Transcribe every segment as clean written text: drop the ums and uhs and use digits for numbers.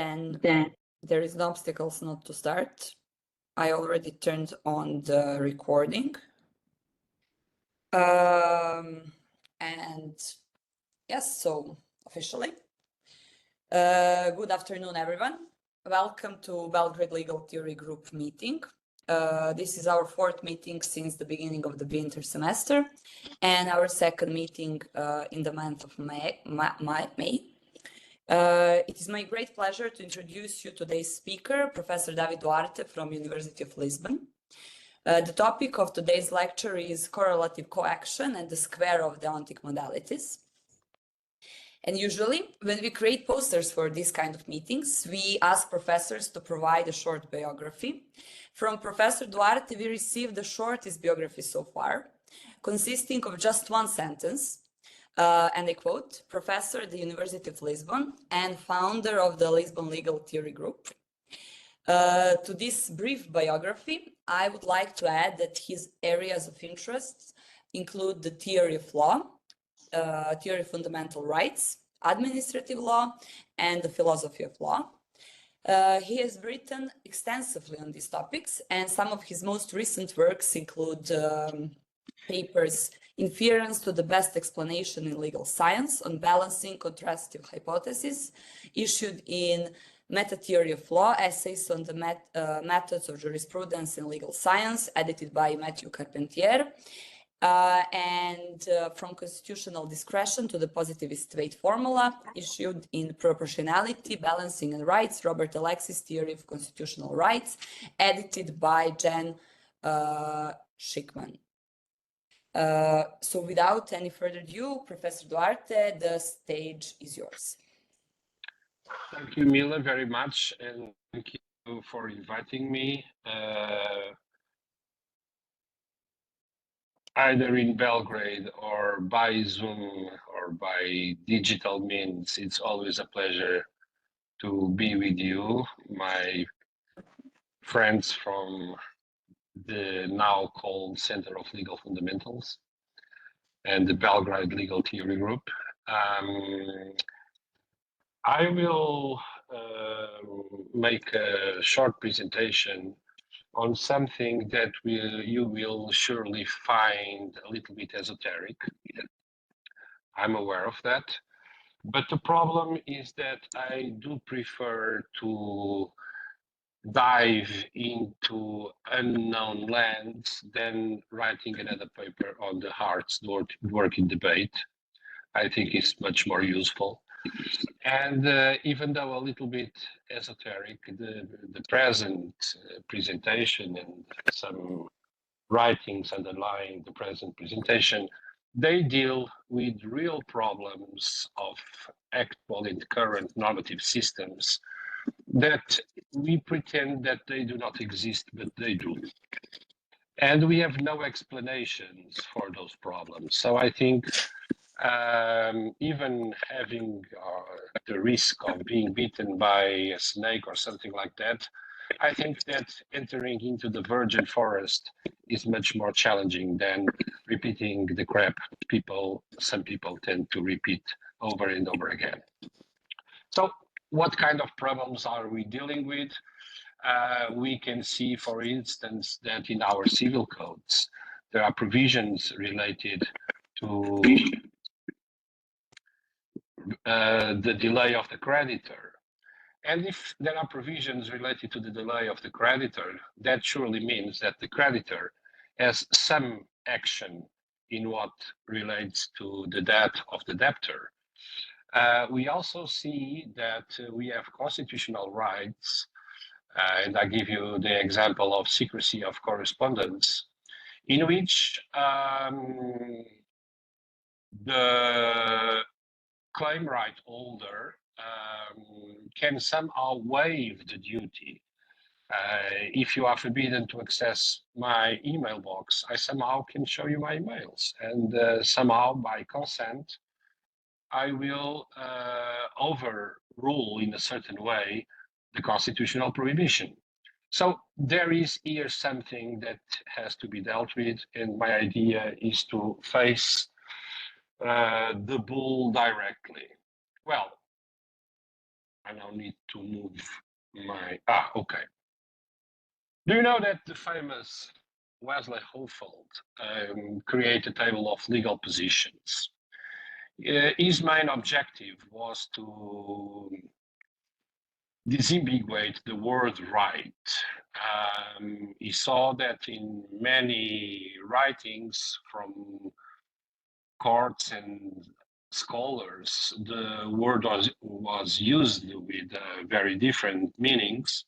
And there is no obstacles not to start. I already turned on the recording. And yes, so officially. Good afternoon, everyone. Welcome to Belgrade Legal Theory Group meeting. This is our fourth meeting since the beginning of the winter semester and our second meeting in the month of May. It is my great pleasure to introduce you today's speaker, Professor Duarte from University of Lisbon. The topic of today's lecture is correlative coaction and the square of Deontic Modalities. And usually, when we create posters for these kind of meetings, we ask professors to provide a short biography. From Professor Duarte, we received the shortest biography so far, consisting of just one sentence, and I quote, Professor at the University of Lisbon and founder of the Lisbon Legal Theory Group. To this brief biography, I would like to add that his areas of interest include the theory of law, theory of fundamental rights, administrative law, and the philosophy of law. He has written extensively on these topics, and some of his most recent works include papers Inference to the Best Explanation in Legal Science on Balancing Contrastive Hypotheses, issued in Meta-Theory of Law, Essays on the Methods of Jurisprudence in Legal Science, edited by Matthew Carpentier, and From Constitutional Discretion to the Positivist Weight Formula, issued in Proportionality, Balancing and Rights, Robert Alexis' Theory of Constitutional Rights, edited by Jen Schickman. So without any further ado, Professor Duarte, the stage is yours. Thank you, Mila, very much, and thank you for inviting me. Either in Belgrade or by Zoom or by digital means, it's always a pleasure to be with you, my friends from the now called Center of Legal Fundamentals and the Belgrade Legal Theory Group. I will make a short presentation on something that you will surely find a little bit esoteric. I'm aware of that. But the problem is that I do prefer to dive into unknown lands than writing another paper on the Hart's working debate. I think it's much more useful. And even though a little bit esoteric, the present presentation and some writings underlying the present presentation, they deal with real problems of actual and current normative systems that we pretend that they do not exist, but they do. And we have no explanations for those problems. So I think even having the risk of being bitten by a snake or something like that, I think that entering into the virgin forest is much more challenging than repeating the crap some people tend to repeat over and over again. So what kind of problems are we dealing with? We can see, for instance, that in our civil codes, there are provisions related to the delay of the creditor. And if there are provisions related to the delay of the creditor, that surely means that the creditor has some action in what relates to the debt of the debtor. We also see that we have constitutional rights, and I give you the example of secrecy of correspondence, in which the claim right holder can somehow waive the duty. If you are forbidden to access my email box, I somehow can show you my emails, and somehow by consent, I will overrule in a certain way the constitutional prohibition. So there is here something that has to be dealt with, and my idea is to face the bull directly. Well, I now need to move my, okay. Do you know that the famous Wesley Hohfeld created a table of legal positions? His main objective was to disambiguate the word right. He saw that in many writings from courts and scholars, the word was used with very different meanings.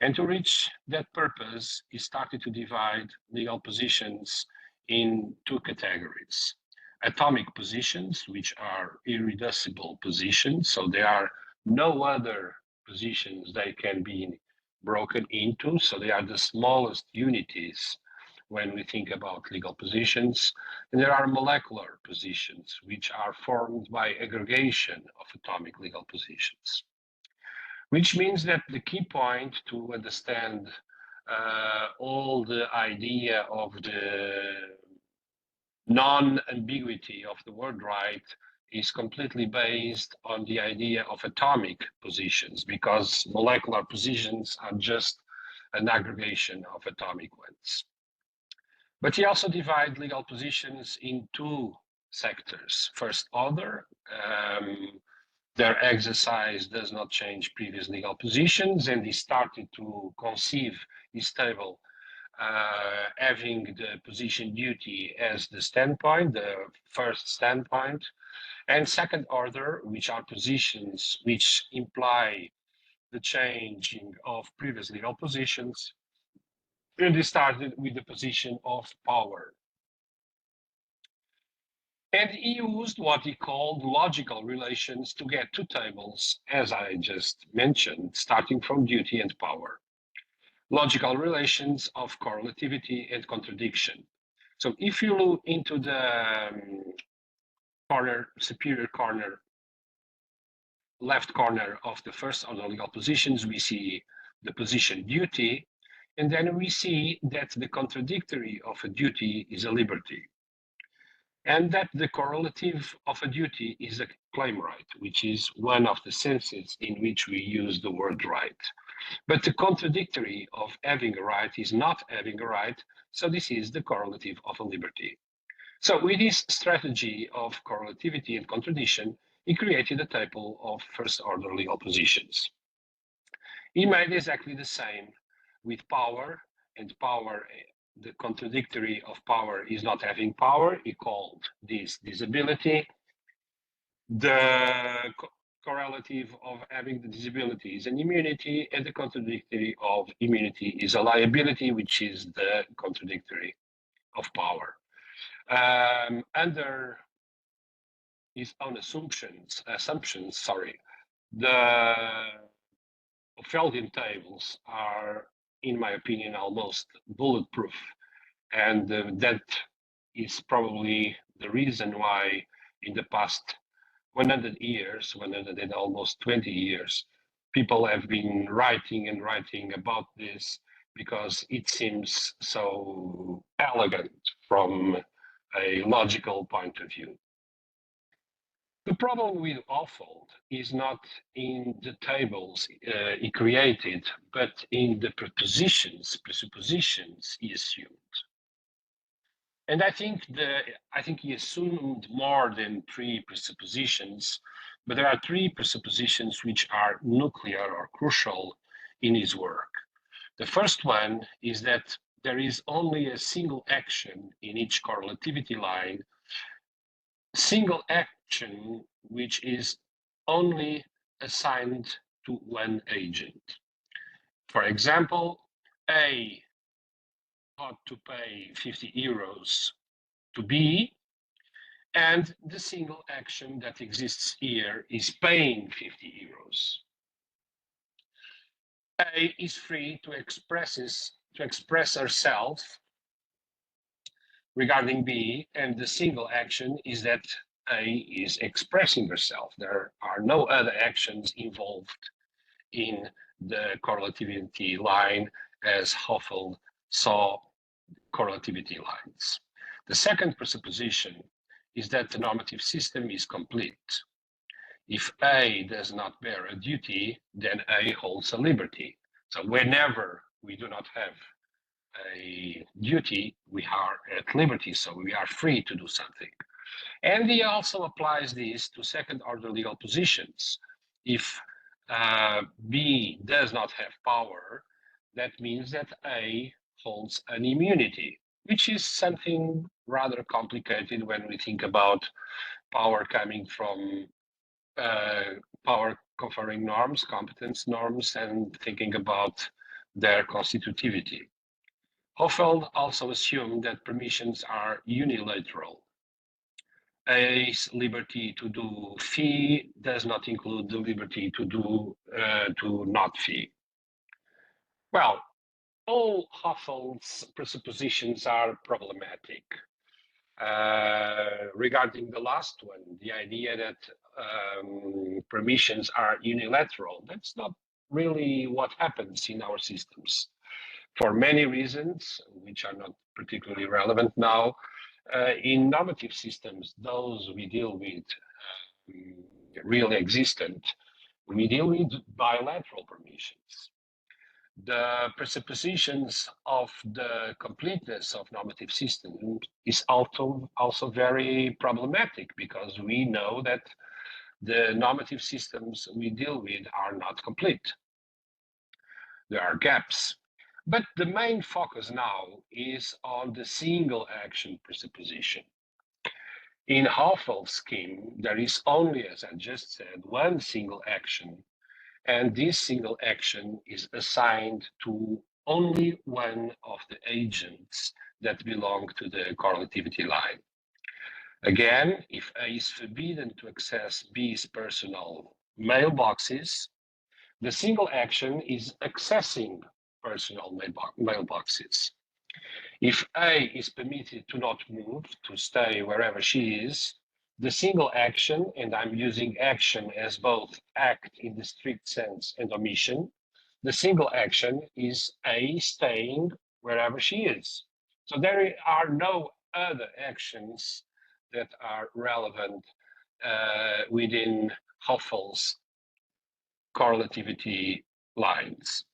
And to reach that purpose, he started to divide legal positions in two categories. Atomic positions, which are irreducible positions, so there are no other positions they can be broken into, so they are the smallest unities when we think about legal positions. And there are molecular positions, which are formed by aggregation of atomic legal positions. Which means that the key point to understand all the idea of the non-ambiguity of the word right is completely based on the idea of atomic positions, because molecular positions are just an aggregation of atomic ones. But he also divides legal positions in two sectors. First order, their exercise does not change previous legal positions, and he started to conceive his table having the position duty as the standpoint, the first standpoint, and second order, which are positions which imply the changing of previous legal positions. And he started with the position of power. And he used what he called logical relations to get two tables, as I just mentioned, starting from duty and power. Logical relations of correlativity and contradiction. So if you look into the corner, superior corner, left corner of the first order legal positions, we see the position duty, and then we see that the contradictory of a duty is a liberty, and that the correlative of a duty is a claim right, which is one of the senses in which we use the word right. But the contradictory of having a right is not having a right, so this is the correlative of a liberty. So with this strategy of correlativity and contradiction, he created a table of first order legal positions. He made exactly the same with power, and power, the contradictory of power is not having power. He called this disability. The correlative of having the disability is an immunity, and the contradictory of immunity is a liability, which is the contradictory of power. Under his own assumptions, the Hohfeldian tables are, in my opinion, almost bulletproof, and that is probably the reason why in the past 100 years, 100 and almost 20 years, people have been writing and writing about this because it seems so elegant from a logical point of view. The problem with Hohfeld is not in the tables he created, but in the presuppositions he assumed. And I think he assumed more than three presuppositions, but there are three presuppositions which are nuclear or crucial in his work. The first one is that there is only a single action in each correlativity line, single action which is only assigned to one agent. For example, A ought to pay 50 euros to B, and the single action that exists here is paying 50 euros. A is free to express herself regarding B, and the single action is that A is expressing herself. There are no other actions involved in the correlativity line as Hohfeld saw correlativity lines. The second presupposition is that the normative system is complete. If A does not bear a duty, then A holds a liberty. So whenever we do not have a duty, we are at liberty, so we are free to do something. And he also applies this to second order legal positions. If B does not have power, that means that A holds an immunity, which is something rather complicated when we think about power coming from power conferring norms, competence norms, and thinking about their constitutivity. Hohfeld also assumed that permissions are unilateral. A's liberty to do phi does not include the liberty to do to not phi. Well, all Hohfeld's presuppositions are problematic. Regarding the last one, the idea that permissions are unilateral, that's not really what happens in our systems. For many reasons, which are not particularly relevant now, in normative systems, those we deal with really existent, we deal with bilateral permissions. The presuppositions of the completeness of normative systems is also very problematic because we know that the normative systems we deal with are not complete. There are gaps. But the main focus now is on the single action presupposition. In Hohfeld's scheme, there is only, as I just said, one single action, and this single action is assigned to only one of the agents that belong to the correlativity line. Again, if A is forbidden to access B's personal mailboxes, the single action is accessing personal mailboxes. If A is permitted to not move, to stay wherever she is, the single action, and I'm using action as both act in the strict sense and omission, the single action is A staying wherever she is. So there are no other actions that are relevant within Hohfeld's correlativity lines.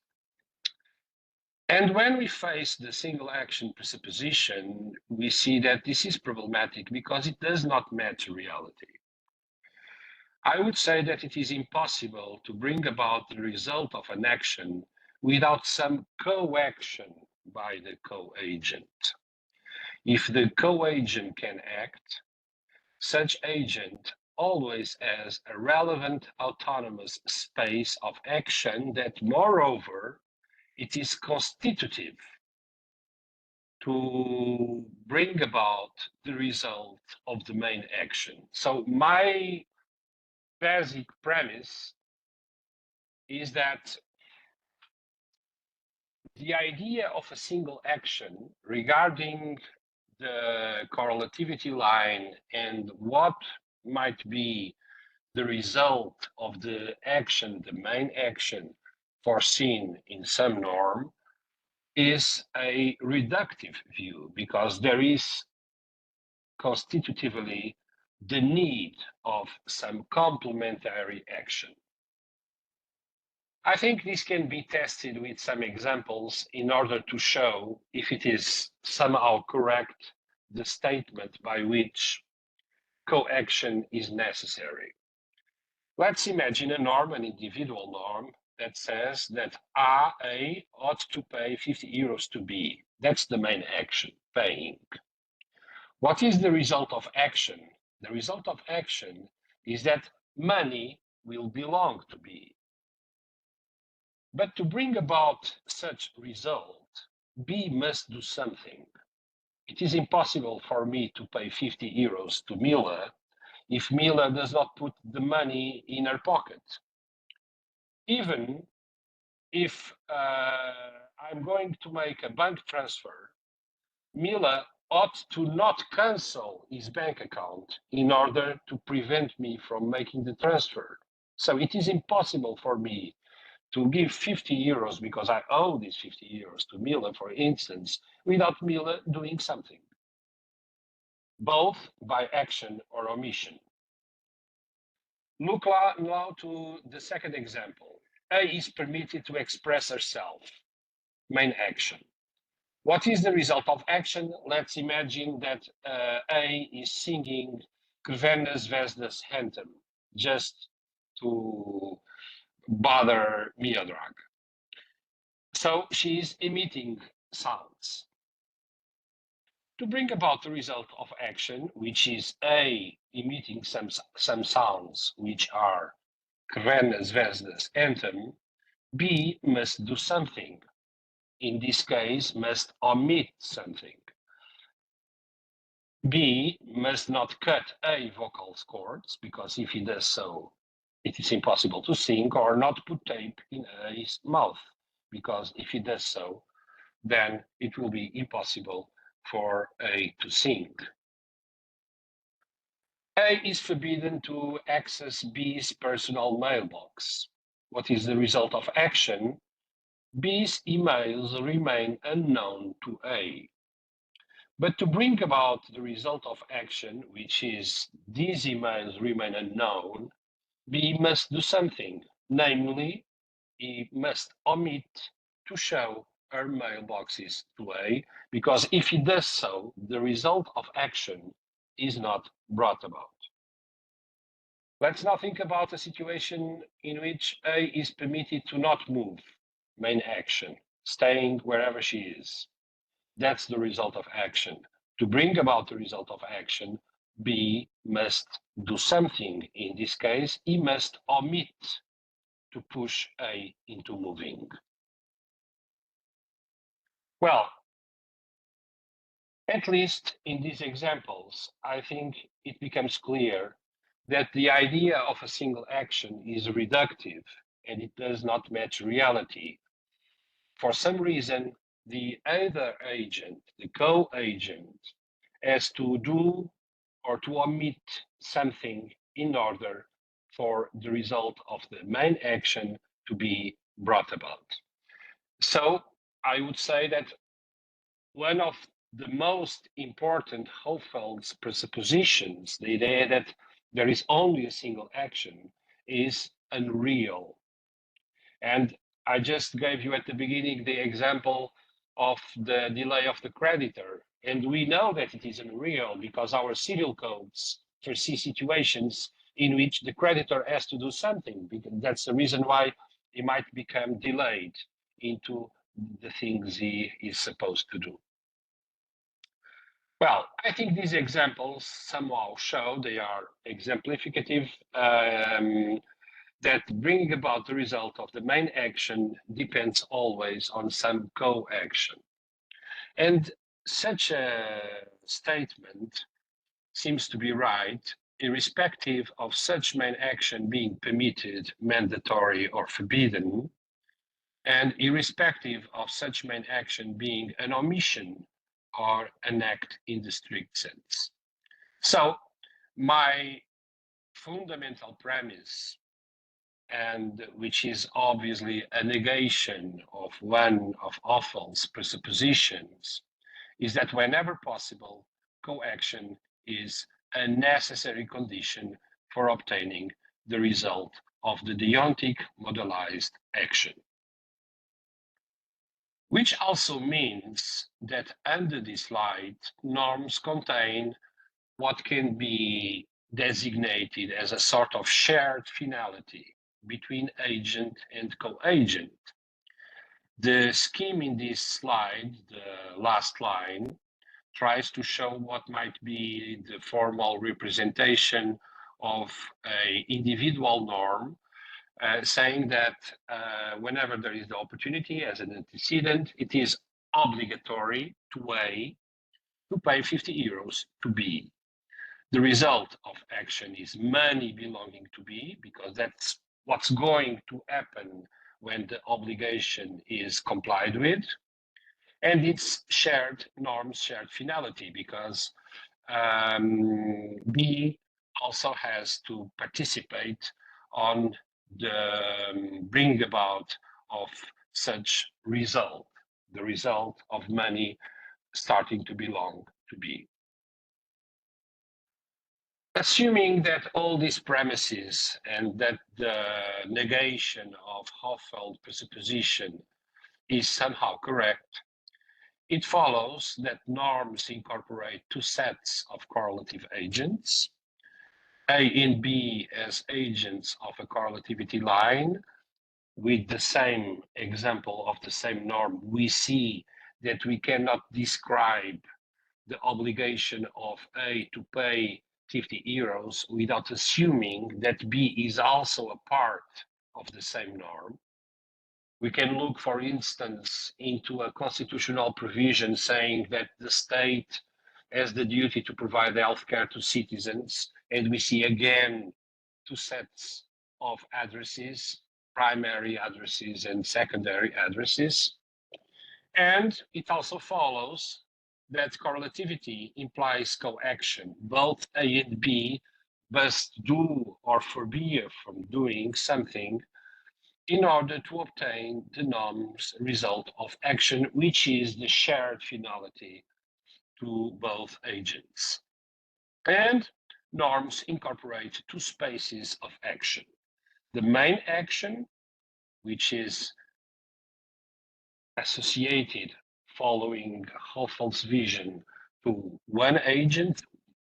And when we face the single action presupposition, we see that this is problematic because it does not match reality. I would say that it is impossible to bring about the result of an action without some co-action by the co-agent. If the co-agent can act, such agent always has a relevant autonomous space of action that, moreover, it is constitutive to bring about the result of the main action. So my basic premise is that the idea of a single action regarding the correlativity line and what might be the result of the action, the main action foreseen in some norm, is a reductive view because there is constitutively the need of some complementary action. I think this can be tested with some examples in order to show if it is somehow correct, the statement by which co-action is necessary. Let's imagine a norm, an individual norm, that says that A ought to pay 50 euros to B. That's the main action, paying. What is the result of action? The result of action is that money will belong to B. But to bring about such result, B must do something. It is impossible for me to pay 50 euros to Mila if Mila does not put the money in her pocket. Even if I'm going to make a bank transfer, Mila ought to not cancel his bank account in order to prevent me from making the transfer. So it is impossible for me to give 50 euros because I owe these 50 euros to Mila, for instance, without Mila doing something, both by action or omission. Look now to the second example. A is permitted to express herself, main action. What is the result of action? Let's imagine that A is singing Kvenas Vesdas Hentem, just to bother Miodrag. So she is emitting sounds. To bring about the result of action, which is A emitting some sounds which are Kvenas Vesdas Hentem, B must do something. In this case, must omit something. B must not cut A vocal cords, because if he does so, it is impossible to sing, or not put tape in A's mouth, because if he does so, then it will be impossible for A to sing. A is forbidden to access B's personal mailbox. What is the result of action? B's emails remain unknown to A. But to bring about the result of action, which is these emails remain unknown, B must do something, namely, he must omit to show her mailboxes to A, because if he does so, the result of action is not brought about. Let's now think about a situation in which A is permitted to not move, main action, staying wherever she is. That's the result of action. To bring about the result of action, B must do something. In this case, he must omit to push A into moving. Well, at least in these examples, I think it becomes clear that the idea of a single action is reductive and it does not match reality. For some reason, the other agent, the co-agent, has to do or to omit something in order for the result of the main action to be brought about. So I would say that one of the most important Hohfeld's presuppositions, the idea that there is only a single action, is unreal. And I just gave you at the beginning the example of the delay of the creditor. And we know that it is unreal because our serial codes foresee situations in which the creditor has to do something. That's the reason why he might become delayed into the things he is supposed to do. Well, I think these examples somehow show, they are exemplificative, that bringing about the result of the main action depends always on some co-action. And such a statement seems to be right, irrespective of such main action being permitted, mandatory, or forbidden, and irrespective of such main action being an omission or an act in the strict sense. So my fundamental premise, and which is obviously a negation of one of Hohfeld's presuppositions, is that whenever possible, co-action is a necessary condition for obtaining the result of the Deontic modalized action. Which also means that under this slide, norms contain what can be designated as a sort of shared finality between agent and co-agent. The scheme in this slide, the last line, tries to show what might be the formal representation of an individual norm, saying that whenever there is the opportunity as an antecedent, it is obligatory to A to pay 50 euros to B. The result of action is money belonging to B, because that's what's going to happen when the obligation is complied with. And it's shared norms, shared finality, because B also has to participate on the bringing about of such result, the result of money starting to belong to B. Assuming that all these premises and that the negation of Hohfeld presupposition is somehow correct, it follows that norms incorporate two sets of correlative agents, A and B as agents of a correlativity line. With the same example of the same norm, we see that we cannot describe the obligation of A to pay 50 euros without assuming that B is also a part of the same norm. We can look, for instance, into a constitutional provision saying that the state has the duty to provide healthcare to citizens, and we see again two sets of addresses, primary addresses and secondary addresses. And it also follows that correlativity implies coaction. Both A and B must do or forbear from doing something in order to obtain the norm's result of action, which is the shared finality to both agents. And norms incorporate two spaces of action. The main action, which is associated following Hohfeld's vision to one agent,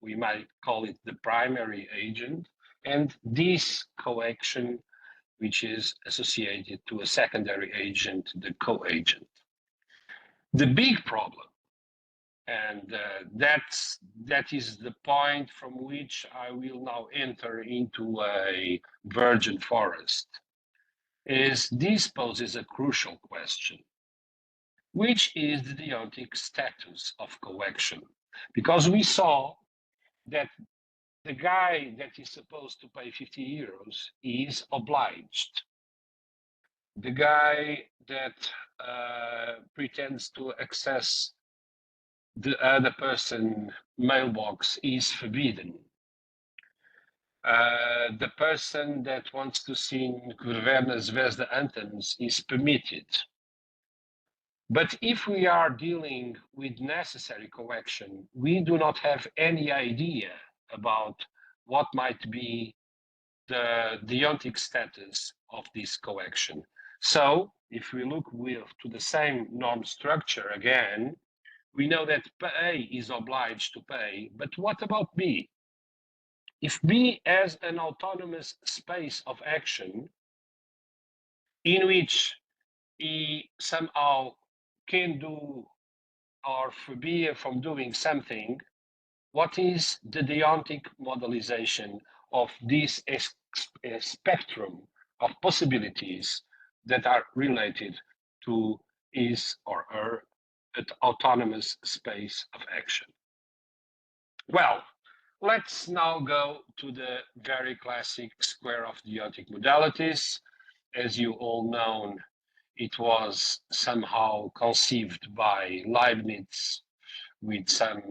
we might call it the primary agent, and this coaction, which is associated to a secondary agent, the co-agent. The big problem, and that is the point from which I will now enter into a virgin forest, is this poses a crucial question. Which is the deontic status of coaction? Because we saw that the guy that is supposed to pay 50 euros is obliged. The guy that pretends to access the other person's mailbox is forbidden. The person that wants to sing Verweer's Wesde anthems is permitted. But if we are dealing with necessary coaction, we do not have any idea about what might be the deontic status of this coaction. So if we look to the same norm structure again, we know that A is obliged to pay, but what about B? If B has an autonomous space of action in which he somehow can do or forbear from doing something, what is the deontic modalization of this spectrum of possibilities that are related to his or her autonomous space of action? Well, let's now go to the very classic square of deontic modalities. As you all know, it was somehow conceived by Leibniz with some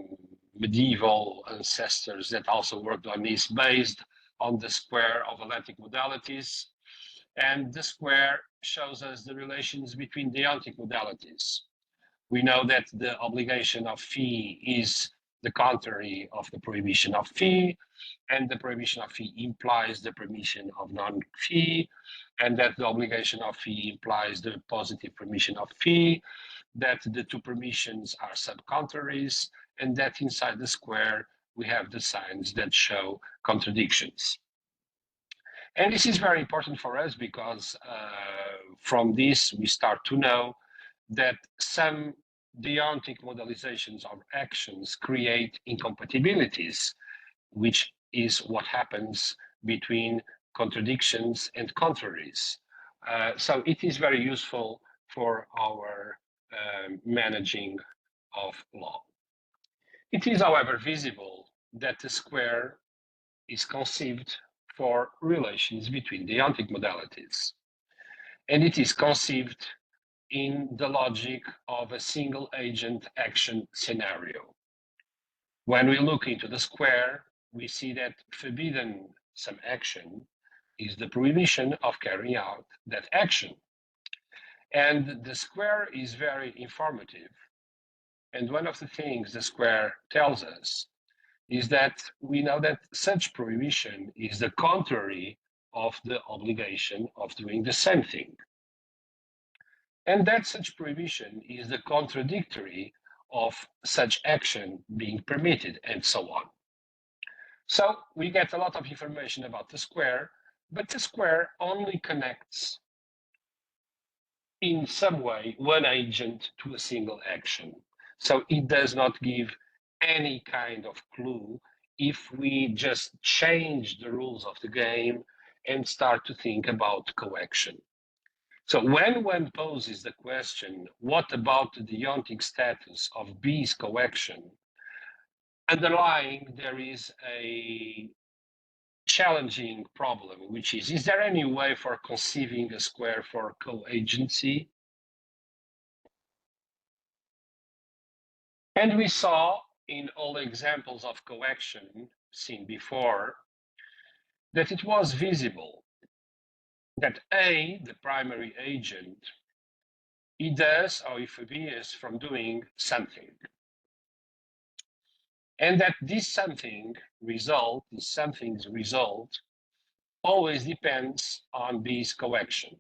medieval ancestors that also worked on this, based on the square of electric modalities. And the square shows us the relations between deontic modalities. We know that the obligation of fee is the contrary of the prohibition of fee, and the prohibition of fee implies the permission of non-fee, and that the obligation of fee implies the positive permission of fee, that the two permissions are subcontraries, and that inside the square we have the signs that show contradictions. And this is very important for us because from this we start to know that some deontic modalizations of actions create incompatibilities, which is what happens between contradictions and contraries. So it is very useful for our managing of law. It is, however, visible that the square is conceived for relations between deontic modalities. And it is conceived in the logic of a single agent action scenario. When we look into the square, we see that forbidden some action is the prohibition of carrying out that action. And the square is very informative. And one of the things the square tells us is that we know that such prohibition is the contrary of the obligation of doing the same thing. And that such prohibition is the contradictory of such action being permitted, and so on. So we get a lot of information about the square, but the square only connects in some way one agent to a single action. So it does not give any kind of clue if we just change the rules of the game and start to think about coaction. So when one poses the question, what about the deontic status of B's coaction? Underlying, there is a challenging problem, which is there any way for conceiving a square for co-agency? And we saw in all the examples of coaction seen before that it was visible that A, the primary agent, he does or he forbids from doing something. And that this something's result always depends on B's coaction.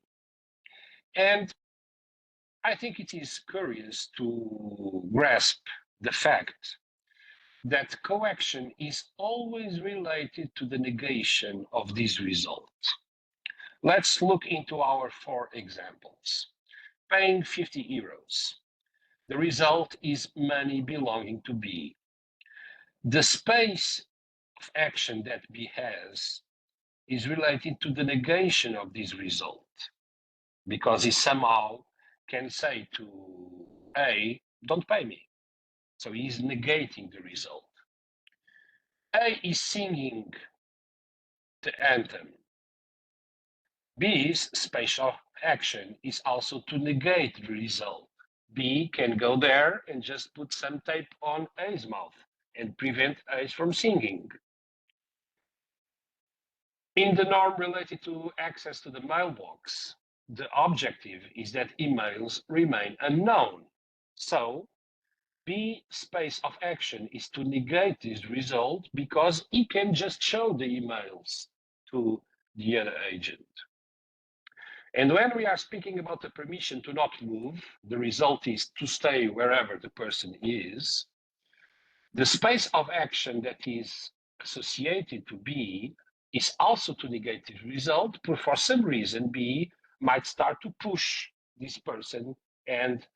And I think it is curious to grasp the fact that coaction is always related to the negation of this result. Let's look into our 4 examples. Paying 50 euros. The result is money belonging to B. The space of action that B has is related to the negation of this result, because he somehow can say to A, don't pay me. So he's negating the result. A is singing the anthem. B's spatial action is also to negate the result. B can go there and just put some tape on A's mouth and prevent A from singing. In the norm related to access to the mailbox, the objective is that emails remain unknown. So B space of action is to negate this result because he can just show the emails to the other agent. And when we are speaking about the permission to not move, the result is to stay wherever the person is. The space of action that is associated to B is also to negate the result, but for some reason B might start to push this person and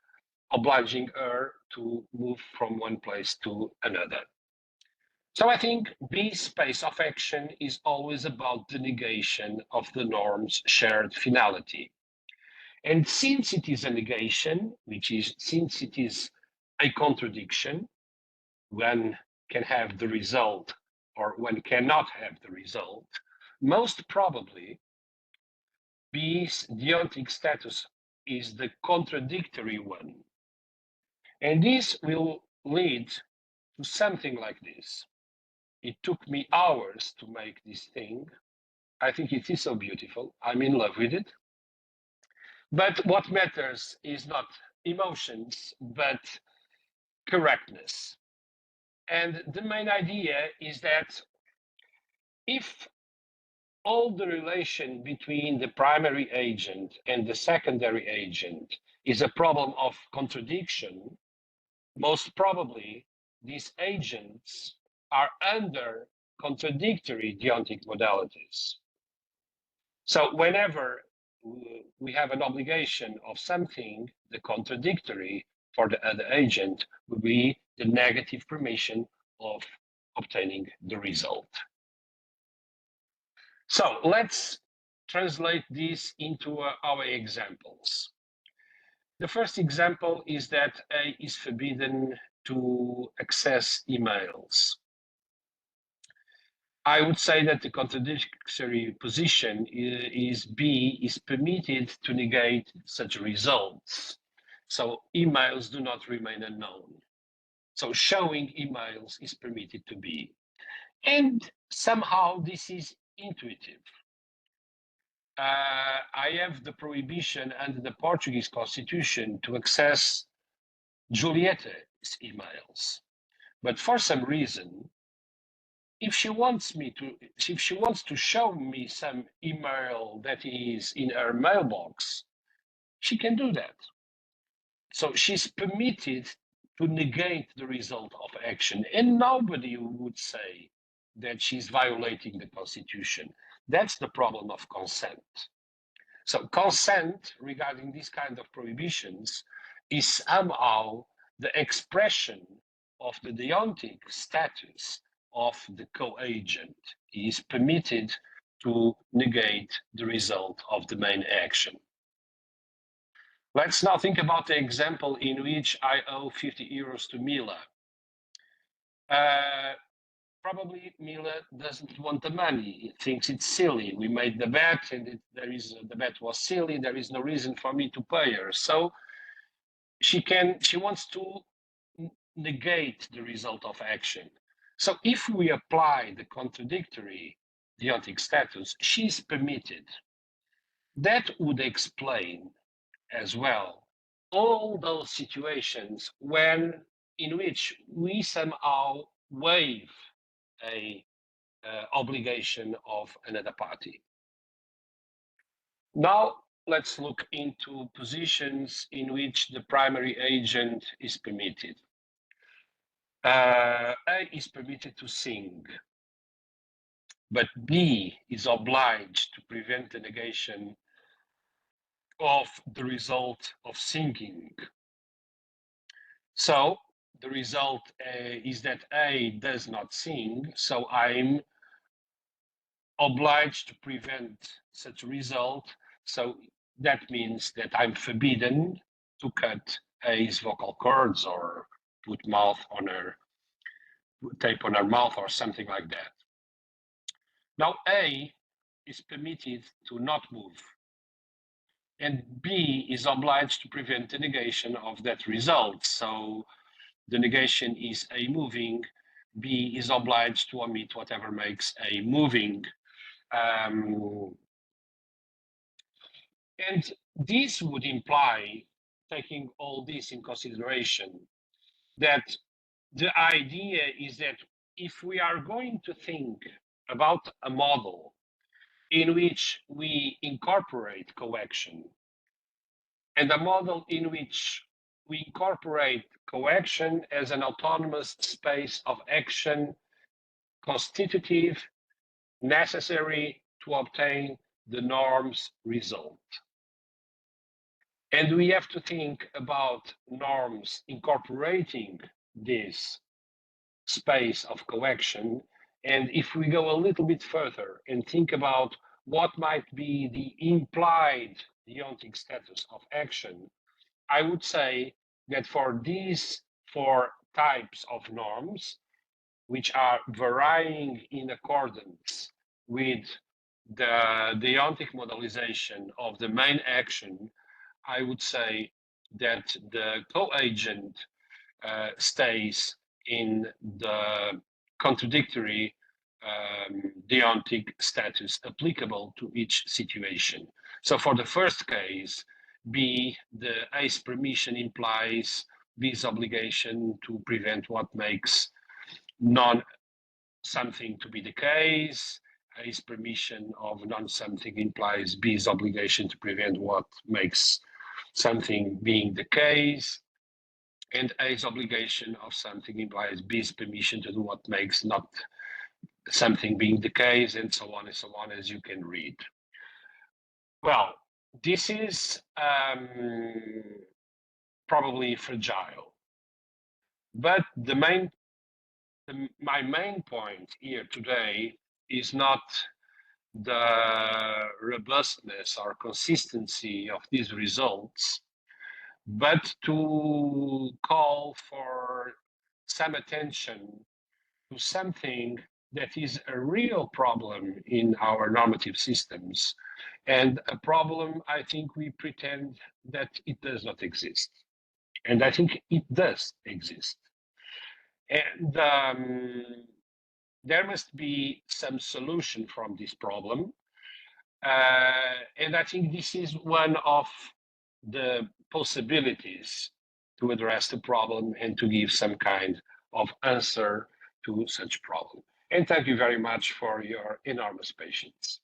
obliging her to move from one place to another. So I think B space of action is always about the negation of the norm's shared finality. And since it is a negation, since it is a contradiction, one can have the result or one cannot have the result, most probably B's deontic status is the contradictory one. And this will lead to something like this. It took me hours to make this thing. I think it is so beautiful. I'm in love with it. But what matters is not emotions, but correctness. And the main idea is that if all the relation between the primary agent and the secondary agent is a problem of contradiction, most probably these agents are under contradictory deontic modalities. So whenever we have an obligation of something, the contradictory for the other agent will be the negative permission of obtaining the result. So let's translate this into our examples. The first example is that A is forbidden to access emails. I would say that the contradictory position is B is permitted to negate such results. So emails do not remain unknown. So showing emails is permitted to B. And somehow this is intuitive. I have the prohibition under the Portuguese constitution to access Julieta's emails. But for some reason, if she wants to show me some email that is in her mailbox, she can do that. So she's permitted to negate the result of action, and nobody would say that she's violating the Constitution. That's the problem of consent. So consent regarding these kind of prohibitions is somehow the expression of the deontic status of the co-agent. He is permitted to negate the result of the main action. Let's now think about the example in which I owe 50 euros to Mila. Probably Mila doesn't want the money. He thinks it's silly. We made the bet, and the bet was silly. There is no reason for me to pay her. So she wants to negate the result of action. So if we apply the contradictory deontic status, she's permitted. That would explain as well all those situations in which we somehow waive a obligation of another party. Now let's look into positions in which the primary agent is permitted. A is permitted to sing, but B is obliged to prevent the negation of the result of singing. So the result is that A does not sing, so I'm obliged to prevent such a result. So that means that I'm forbidden to cut A's vocal cords or put tape on her mouth or something like that. Now A is permitted to not move, and B is obliged to prevent the negation of that result. So the negation is A moving, B is obliged to omit whatever makes A moving. And this would imply, taking all this in consideration, that the idea is that if we are going to think about a model in which we incorporate coaction, and a model in which we incorporate coaction as an autonomous space of action, constitutive, necessary to obtain the norm's result. And we have to think about norms incorporating this space of coaction. And if we go a little bit further and think about what might be the implied deontic status of action, I would say that for these four types of norms, which are varying in accordance with the deontic modalization of the main action, I would say that the co-agent stays in the contradictory deontic status applicable to each situation. So for the first case, B, the A's permission implies B's obligation to prevent what makes non-something to be the case. A's permission of non-something implies B's obligation to prevent what makes something being the case, and A's obligation of something implies B's permission to do what makes not something being the case, and so on, as you can read. Well, this is probably fragile, but my main point here today is not the robustness or consistency of these results, but to call for some attention to something that is a real problem in our normative systems, and a problem I think we pretend that it does not exist. And I think it does exist. And there must be some solution from this problem. And I think this is one of the possibilities to address the problem and to give some kind of answer to such problem. And thank you very much for your enormous patience.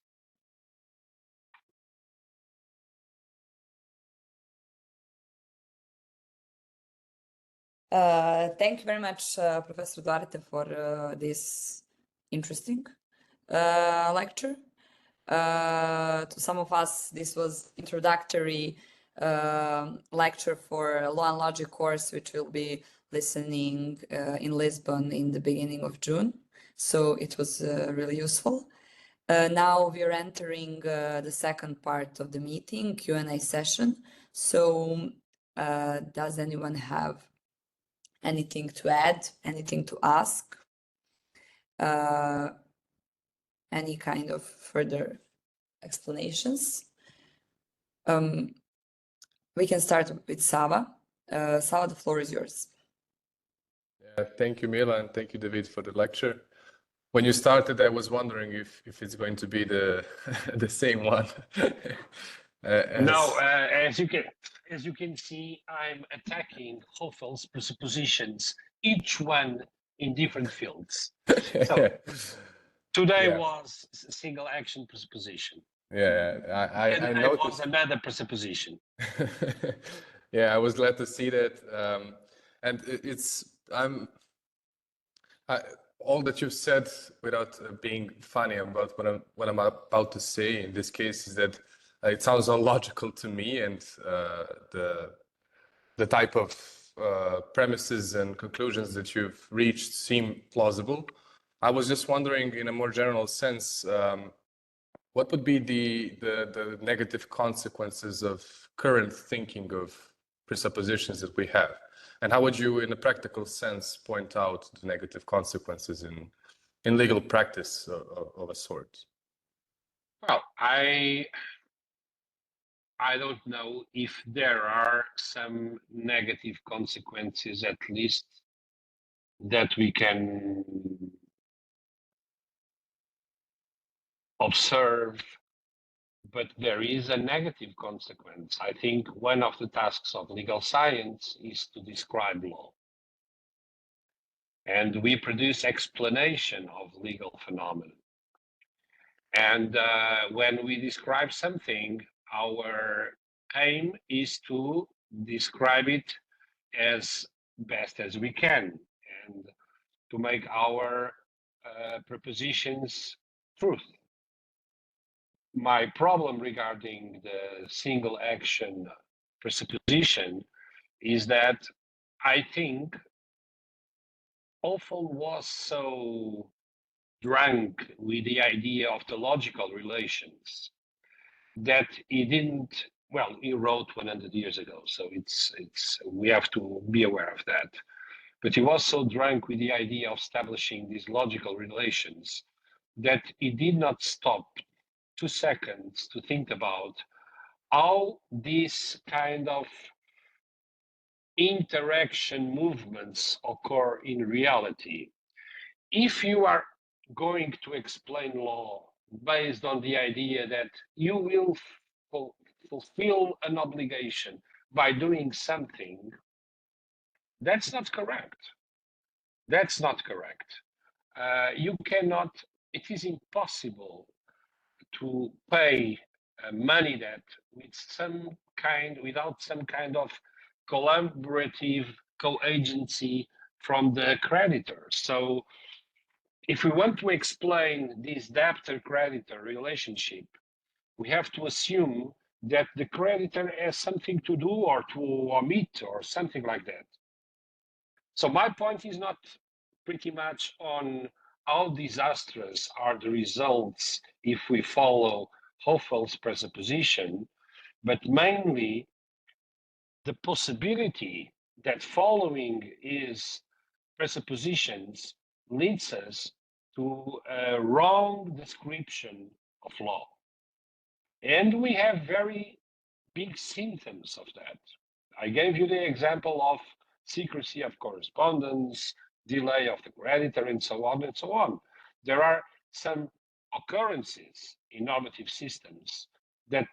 Thank you very much, Professor Duarte, for this interesting lecture. To some of us, this was introductory lecture for a law and logic course, which will be listening in Lisbon in the beginning of June. So it was really useful. Now we are entering the second part of the meeting, Q&A session. So does anyone have anything to add, anything to ask? Any kind of further explanations? We can start with Sava. Sava, the floor is yours. Thank you, Mila, and thank you, David, for the lecture. When you started, I was wondering if it's going to be the the same one. No, as you can see, I'm attacking Hohfeld's presuppositions, each one in different fields. So today was single action presupposition. I and noticed. was another presupposition. Yeah, I was glad to see that, and all that you've said, without being funny about what I'm about to say in this case, is that it sounds illogical to me, and the type of premises and conclusions that you've reached seem plausible. I was just wondering, in a more general sense, what would be the negative consequences of current thinking of presuppositions that we have? And how would you, in a practical sense, point out the negative consequences in legal practice of a sort? Well, I don't know if there are some negative consequences, at least, that we can observe, but there is a negative consequence. I think one of the tasks of legal science is to describe law. And we produce explanation of legal phenomena. And when we describe something, our aim is to describe it as best as we can and to make our propositions truth. My problem regarding the single action presupposition is that I think Hohfeld was so drunk with the idea of the logical relations that he didn't, well, he wrote 100 years ago, so it's we have to be aware of that. But he was so drunk with the idea of establishing these logical relations that he did not stop 2 seconds to think about how this kind of interaction movements occur in reality. If you are going to explain law based on the idea that you will fulfill an obligation by doing something, that's not correct. That's not correct. You cannot, it is impossible to pay money debt without some kind of collaborative co-agency from the creditor. So if we want to explain this debtor-creditor relationship, we have to assume that the creditor has something to do or to omit or something like that. So my point is not pretty much on how disastrous are the results if we follow Hohfeld's presupposition, but mainly the possibility that following his presuppositions leads us to a wrong description of law. And we have very big symptoms of that. I gave you the example of secrecy of correspondence, delay of the creditor, and so on and so on. There are some occurrences in normative systems that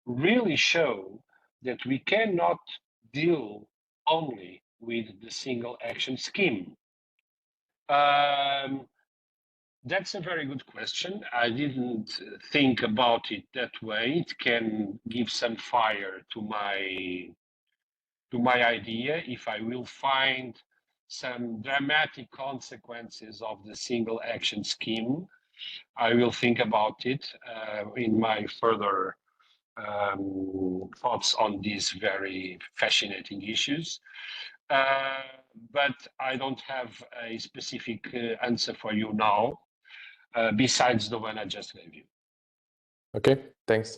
really show that we cannot deal only with the single action scheme. The That's a very good question. I didn't think about it that way. It can give some fire to my idea if I will find some dramatic consequences of the single action scheme. I will think about it in my further thoughts on these very fascinating issues. But I don't have a specific answer for you now, besides the one I just gave you. Okay, thanks.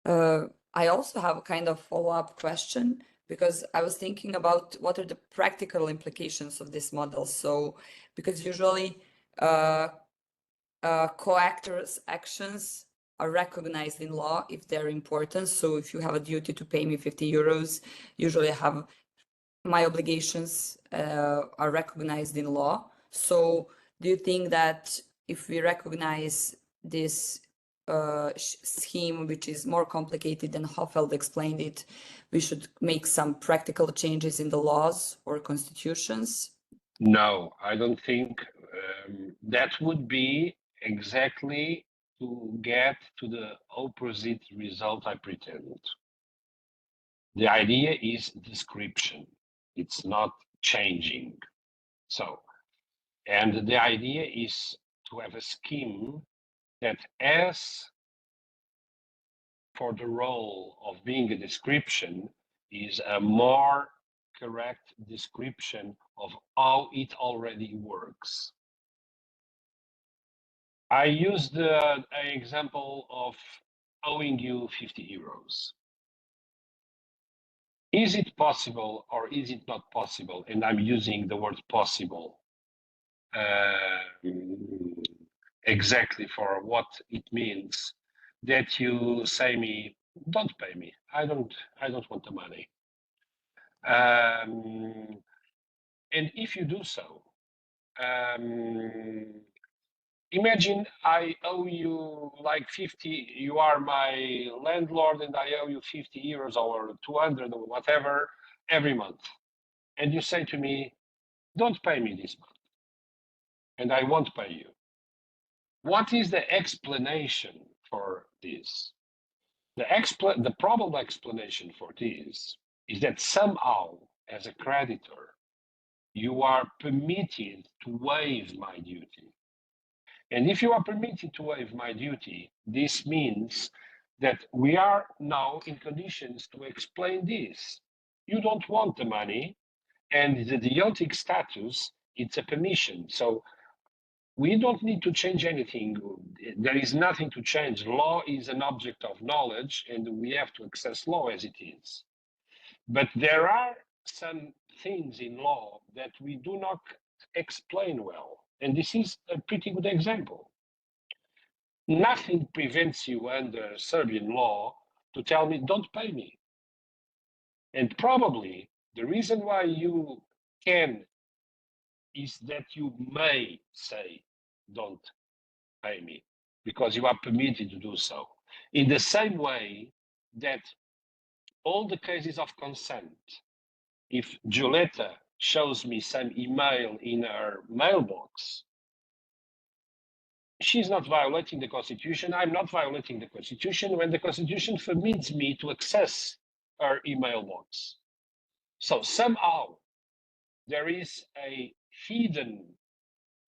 I also have a kind of follow-up question because I was thinking about what are the practical implications of this model. So, because usually coactors' actions are recognized in law if they're important. So if you have a duty to pay me 50 euros, usually I have my obligations are recognized in law. So do you think that if we recognize this scheme, which is more complicated than Hohfeld explained it, we should make some practical changes in the laws or constitutions? No, I don't think that would be exactly to get to the opposite result I pretend. The idea is description. It's not changing. So, and the idea is to have a scheme that as for the role of being a description is a more correct description of how it already works. I used an example of owing you 50 euros. Is it possible or is it not possible? And I'm using the word possible exactly for what it means, that you say me, don't pay me. I don't want the money. And if you do so, imagine I owe you like 50, you are my landlord and I owe you 50 euros or 200 or whatever every month. And you say to me, don't pay me this month. And I won't pay you. What is the explanation for this? The probable explanation for this is that somehow, as a creditor, you are permitted to waive my duty. And if you are permitted to waive my duty, this means that we are now in conditions to explain this. You don't want the money, and the deontic status, it's a permission. So we don't need to change anything. There is nothing to change. Law is an object of knowledge, and we have to access law as it is. But there are some things in law that we do not explain well. And this is a pretty good example. Nothing prevents you under Serbian law to tell me, don't pay me. And probably the reason why you can is that you may say, don't pay me, because you are permitted to do so. In the same way that all the cases of consent, if Giulietta shows me some email in her mailbox, she's not violating the Constitution. I'm not violating the Constitution when the Constitution forbids me to access her email box. So somehow there is a hidden,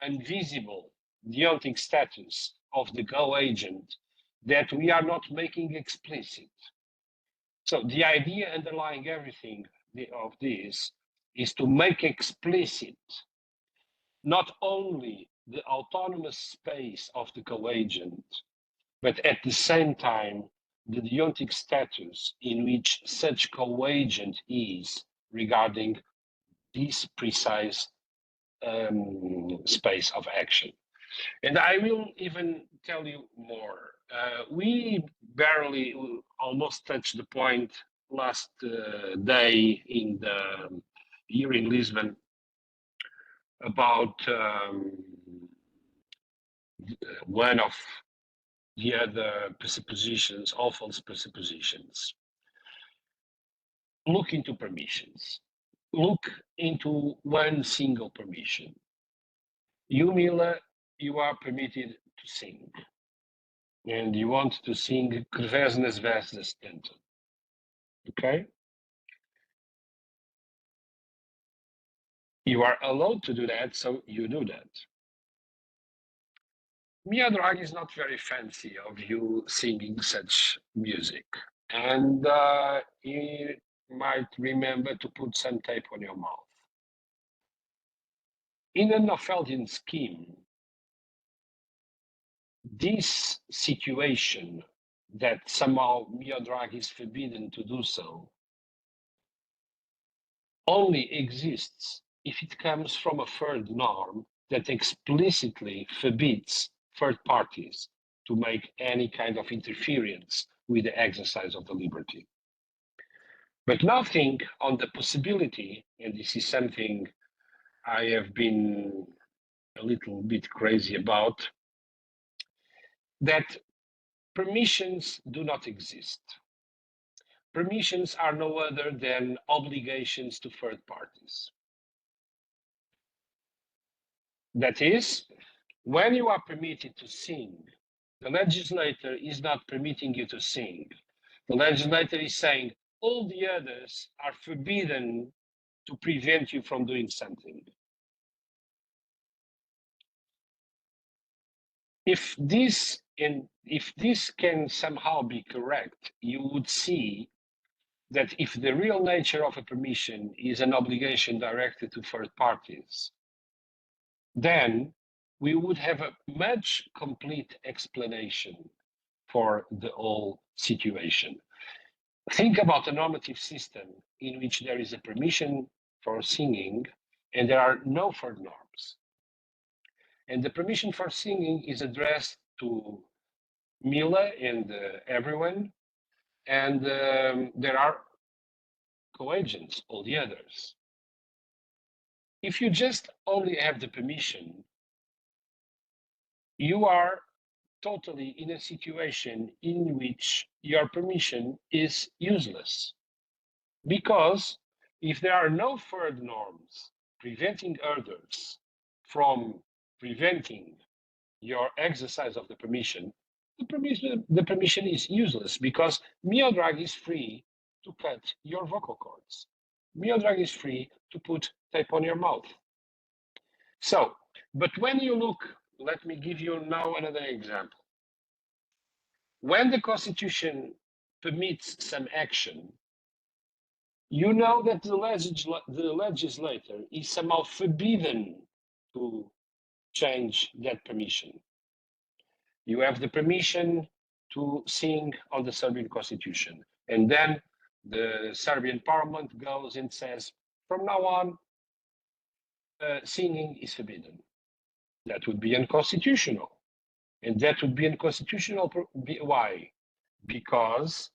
invisible deontic status of the co-agent that we are not making explicit. So the idea underlying everything of this is to make explicit not only the autonomous space of the co-agent, but at the same time, the deontic status in which such co-agent is regarding this precise space of action. And I will even tell you more. We barely almost touched the point last day here in Lisbon about one of the other presuppositions, Hohfeld's presuppositions. Look into permissions. Look into one single permission. You, Mila, you are permitted to sing. And you want to sing Krvesnes Vesnes Tenton. Okay? You are allowed to do that, so you do that. Mia Drag is not very fancy of you singing such music. And you might remember to put some tape on your mouth. In a Hohfeldian scheme, this situation that somehow Mia Drag is forbidden to do so only exists if it comes from a third norm that explicitly forbids third parties to make any kind of interference with the exercise of the liberty. But now think on the possibility, and this is something I have been a little bit crazy about, that permissions do not exist. Permissions are no other than obligations to third parties. That is, when you are permitted to sing, the legislator is not permitting you to sing. The legislator is saying all the others are forbidden to prevent you from doing something. If this can somehow be correct, you would see that if the real nature of a permission is an obligation directed to third parties, then we would have a much complete explanation for the whole situation. Think about a normative system in which there is a permission for singing and there are no third norms. And the permission for singing is addressed to Mila and everyone, and there are co-agents, all the others. If you just only have the permission, you are totally in a situation in which your permission is useless. Because if there are no third norms preventing others from preventing your exercise of the permission is useless, because Mia Drag is free to cut your vocal cords. Mia Drag is free to put tape on your mouth. So, but when you look, let me give you now another example. When the Constitution permits some action, you know that the legislator is somehow forbidden to change that permission. You have the permission to sing on the Serbian Constitution, and then the Serbian parliament goes and says, from now on, singing is forbidden. That would be unconstitutional. And that would be unconstitutional. Why? Because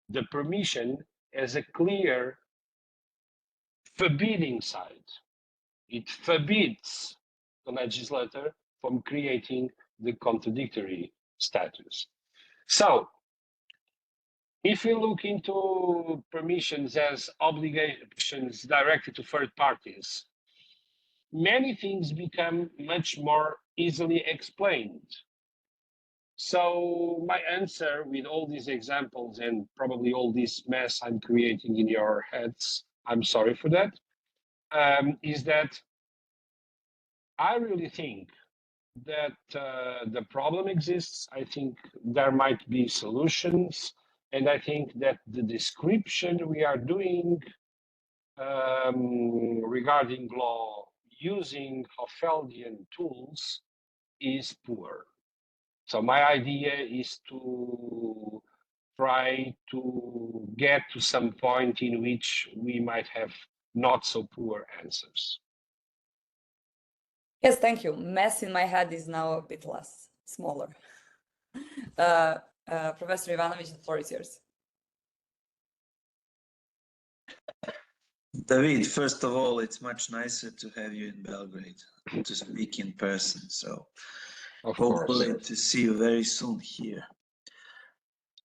the permission has a clear forbidding side. It forbids the legislator from creating the contradictory status. So, if we look into permissions as obligations directed to third parties, many things become much more easily explained. So my answer with all these examples and probably all this mess I'm creating in your heads, I'm sorry for that, is that I really think that the problem exists. I think there might be solutions. And I think that the description we are doing regarding law using Hohfeldian tools is poor. So my idea is to try to get to some point in which we might have not so poor answers. Yes, thank you. Mess in my head is now a bit less, smaller. Professor Ivanovic, the floor is yours. David, first of all, it's much nicer to have you in Belgrade to speak in person. So hopefully to see you very soon here.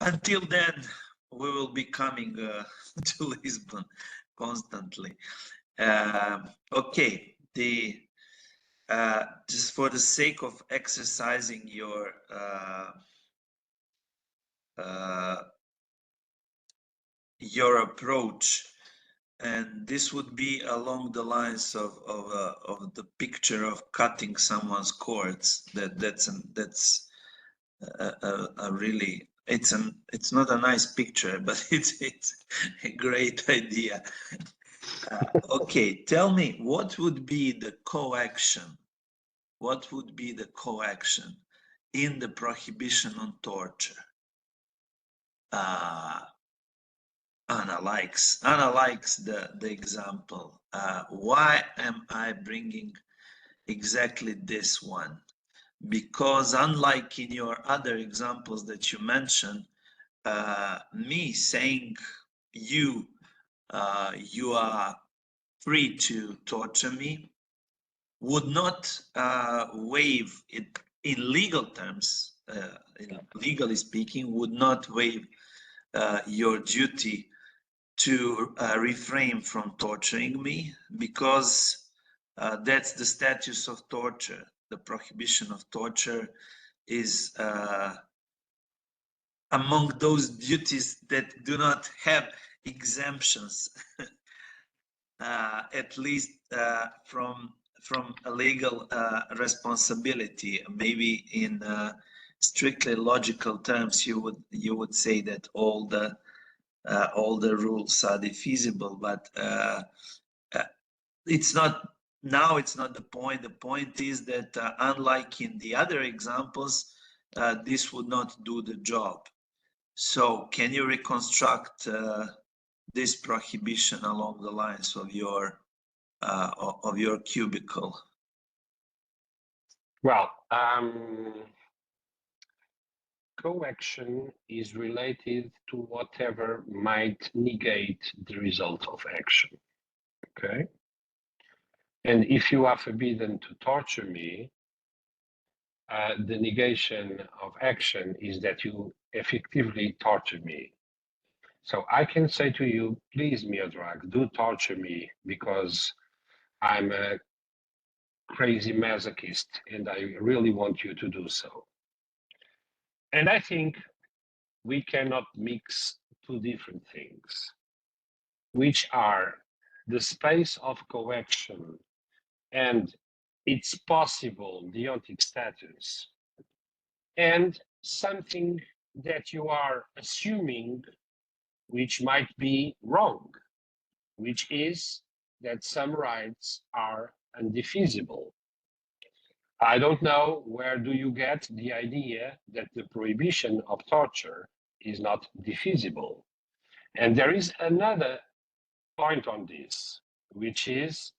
Until then, we will be coming to Lisbon constantly. Okay, just for the sake of exercising your approach, and this would be along the lines of the picture of cutting someone's cords. That's a really, it's not a nice picture, but it's a great idea. Okay, tell me, what would be the coaction? What would be the coaction in the prohibition on torture? Anna likes the example. Why am I bringing exactly this one? Because unlike in your other examples that you mentioned, me saying you are free to torture me would not waive it in legal terms, legally speaking, would not waive your duty to refrain from torturing me, because that's the status of torture. The prohibition of torture is among those duties that do not have exemptions, at least from a legal responsibility. Maybe in strictly logical terms, you would say that all the rules are defeasible, but it's not. Now it's not the point. The point is that unlike in the other examples, this would not do the job. So can you reconstruct this prohibition along the lines of your cubicle? Well, coaction is related to whatever might negate the result of action. Okay? And if you are forbidden to torture me, the negation of action is that you effectively torture me. So I can say to you, please, Miodrag, do torture me because I'm a crazy masochist and I really want you to do so. And I think we cannot mix two different things, which are the space of coaction and its possible deontic status, and something that you are assuming which might be wrong, which is that some rights are undefeasible. I don't know where do you get the idea that the prohibition of torture is not defeasible. And there is another point on this, which is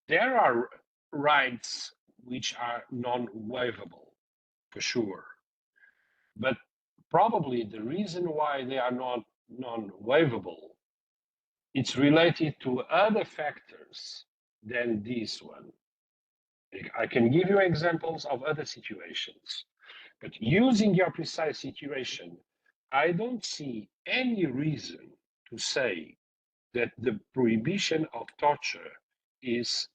there are rights which are non-waivable, for sure. But probably the reason why they are not non-waivable, it's related to other factors than this one. I can give you examples of other situations, but using your precise situation, I don't see any reason to say that the prohibition of torture is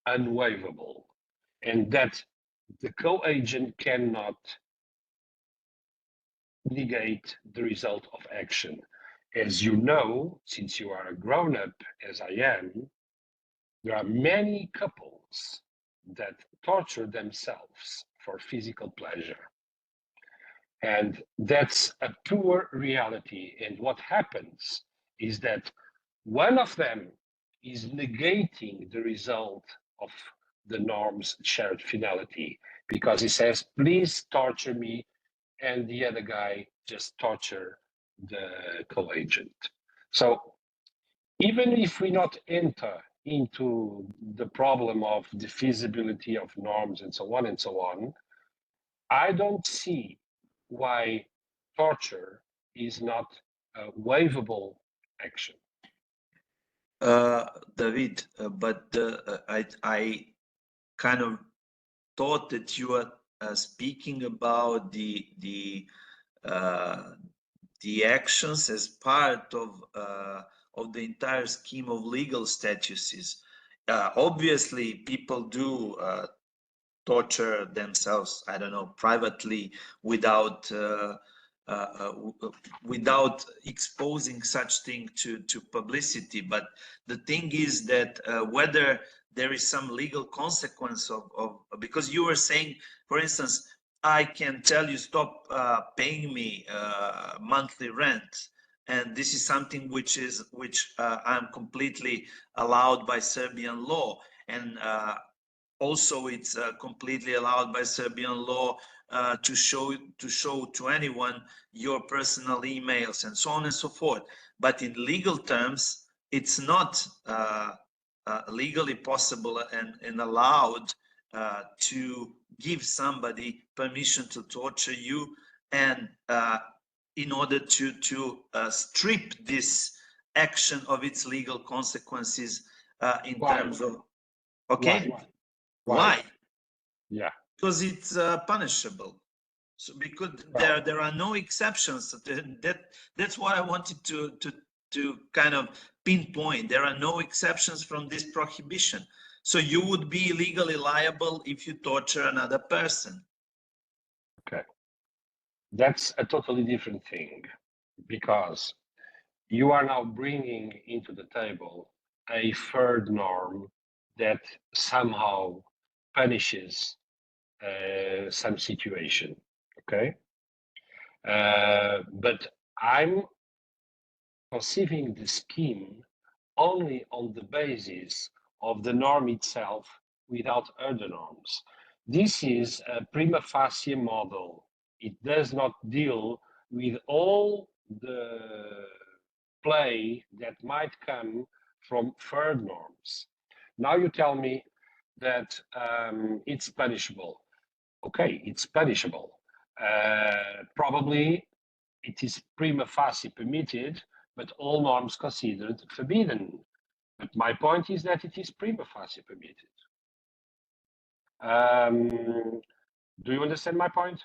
unwaivable and that the co-agent cannot negate the result of action. As you know, since you are a grown-up as I am, there are many couples that torture themselves for physical pleasure. And that's a poor reality. And what happens is that one of them is negating the result of the norm's shared finality because he says, please torture me, and the other guy just torture the co-agent. So even if we not enter into the problem of the feasibility of norms and so on, I don't see why torture is not a waivable action. David, but I kind of thought that you were speaking about the actions as part of the entire scheme of legal statuses. Obviously, people do torture themselves, I don't know, privately without without exposing such thing to publicity. But the thing is that whether there is some legal consequence of because you were saying, for instance, I can tell you stop paying me monthly rent, and this is something which I'm completely allowed by Serbian law, and also it's completely allowed by Serbian law to show to anyone your personal emails and so on and so forth. But in legal terms, it's not legally possible and allowed to give somebody permission to torture you, and in order to strip this action of its legal consequences in terms of, okay? Why? Yeah. Because it's punishable. So because there are no exceptions. That's what I wanted to kind of pinpoint. There are no exceptions from this prohibition. So you would be legally liable if you torture another person. Okay. That's a totally different thing, because you are now bringing into the table a third norm that somehow punishes some situation, okay? But I'm conceiving the scheme only on the basis of the norm itself without other norms. This is a prima facie model. It does not deal with all the play that might come from third norms. Now you tell me that it's punishable. Okay, it's punishable. Probably it is prima facie permitted, but all norms considered forbidden. But my point is that it is prima facie permitted. Do you understand my point?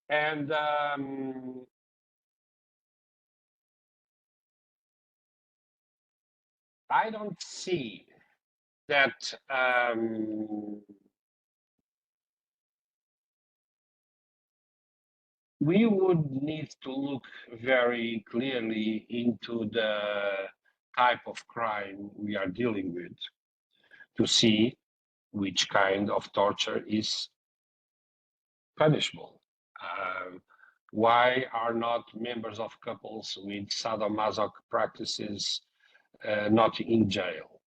And I don't see that we would need to look very clearly into the type of crime we are dealing with to see which kind of torture is punishable. Why are not members of couples with sadomasoch practices not in jail?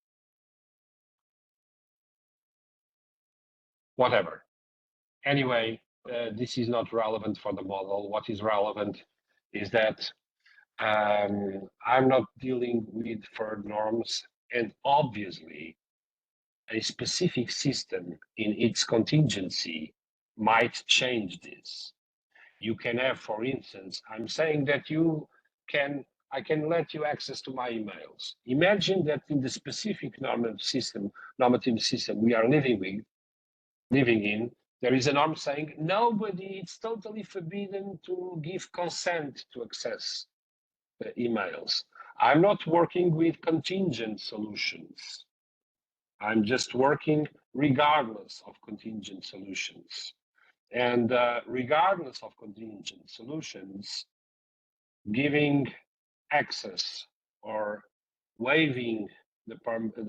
Whatever. Anyway, this is not relevant for the model. What is relevant is that I'm not dealing with third norms, and obviously a specific system in its contingency might change this. You can have, for instance, I'm saying that I can let you access to my emails. Imagine that in the specific normative system we are living in, there is a norm saying nobody, it's totally forbidden to give consent to access the emails. I'm not working with contingent solutions. I'm just working regardless of contingent solutions. And regardless of contingent solutions, giving access or waiving the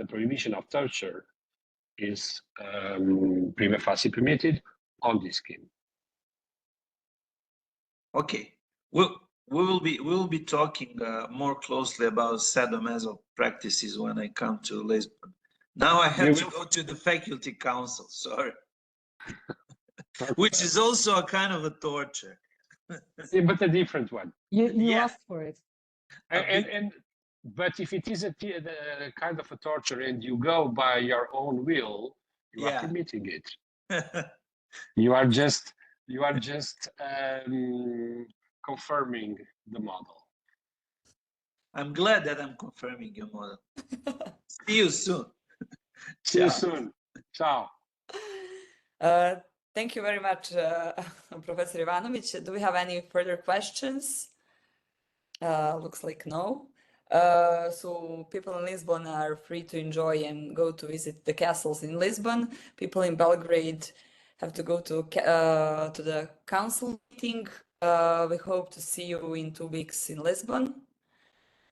prohibition of torture is prima facie permitted on this scheme. Okay, we will be talking more closely about sadomaso practices when I come to Lisbon. Now I have to go to the faculty council. Sorry. Which is also a kind of a torture. Yeah, but a different one. You asked for it. But if it is a kind of a torture and you go by your own will, you are permitting it. You are just confirming the model. I'm glad that I'm confirming your model. See you soon. See you soon. Ciao. Thank you very much, Professor Ivanovic. Do we have any further questions? Looks like no. So people in Lisbon are free to enjoy and go to visit the castles in Lisbon. People in Belgrade have to go to the council meeting. We hope to see you in 2 weeks in Lisbon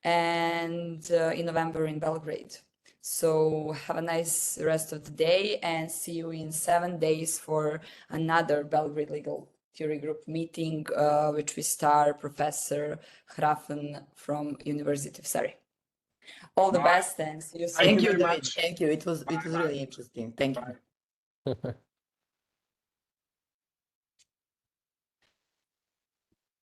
and in November in Belgrade. So have a nice rest of the day and see you in 7 days for another Belgrade Legal Theory Group meeting, which we start Professor Grafen from University of Surrey. All the best and see you soon. Thank you, very David. much. Thank you. It was really interesting. Thank you.